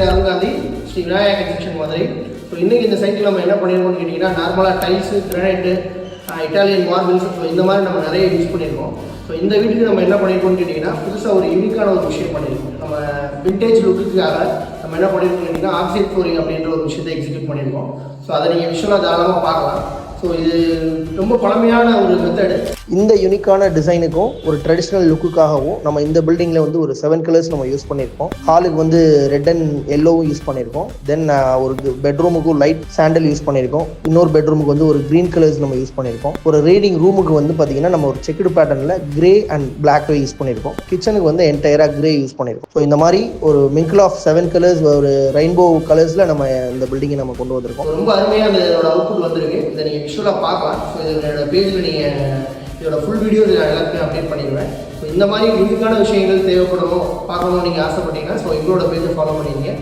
அருங்காந்தி Sri Vinayaka construction Madurai. So இன்றைக்கி இந்த சைட்டில் நம்ம என்ன பண்ணியிருக்கோம்னு கேட்டிங்கன்னா, நார்மலாக tiles, granite, Italian marbles, so இந்த மாதிரி நம்ம நிறைய யூஸ் பண்ணியிருக்கோம். ஸோ இந்த வீட்டுக்கு நம்ம என்ன பண்ணியிருக்கோம்னு கேட்டிங்கன்னா, புதுசாக ஒரு யூனிக்கான ஒரு விஷயம் பண்ணியிருக்கோம். நம்ம விண்டேஜ் லுக்குக்காக நம்ம என்ன பண்ணியிருக்கோம்னு கேட்டிங்கன்னா, ஆக்சைட் ஃப்ளோரிங் அப்படின்ற ஒரு விஷயத்தை எக்ஸிக்யூட் பண்ணியிருக்கோம். ஸோ அதை நீங்கள் விஷுவலாக தாராளமாக பார்க்கலாம். ஸோ இது ரொம்ப பழமையான ஒரு மெத்தடு. இந்த யூனிக்கான டிசைனுக்கும் ஒரு ட்ரெடிஷ்னல் லுக்குக்காகவும் நம்ம இந்த பில்டிங்கில் வந்து ஒரு 7 கலர்ஸ் நம்ம யூஸ் பண்ணியிருக்கோம். ஹாலுக்கு வந்து ரெட் அண்ட் எல்லோவும் யூஸ் பண்ணியிருக்கோம். தென் ஒரு பெட்ரூமுக்கும் லைட் சாண்டல் யூஸ் பண்ணியிருக்கோம். இன்னொரு பெட்ரூமுக்கு வந்து ஒரு க்ரீன் கலர்ஸ் நம்ம யூஸ் பண்ணியிருக்கோம். ஒரு ரீடிங் ரூமுக்கு வந்து பார்த்தீங்கன்னா நம்ம ஒரு செக்குடு பேட்டர்னில் கிரே அண்ட் பிளாக் யூஸ் பண்ணியிருக்கோம். கிச்சனுக்கு வந்து என்டையராக கிரே யூஸ் பண்ணியிருக்கோம். ஸோ இந்த மாதிரி ஒரு மிங்கிள் ஆஃப் 7 கலர்ஸ், ஒரு ரெயின்போ கலர்ஸில் நம்ம இந்த பில்டிங்கை நம்ம கொண்டு வந்திருக்கோம். ரொம்ப அருமையாக இதோட அவுட்புட் வந்திருக்கு. இதை நீங்கள் விஷுவலாக பார்க்கலாம். ஸோ இதோட பேஜில் நீங்கள் இதோட ஃபுல் வீடியோ நான் எல்லாத்தையும் அப்டேட் பண்ணிடுவேன். ஸோ இந்த மாதிரி யூனிக்கான விஷயங்கள் தேவைப்படணும், பார்க்கணும்னு நீங்கள் ஆசைப்பட்டீங்கன்னா ஸோ எங்களோட பேஜை ஃபாலோ பண்ணிடுங்க.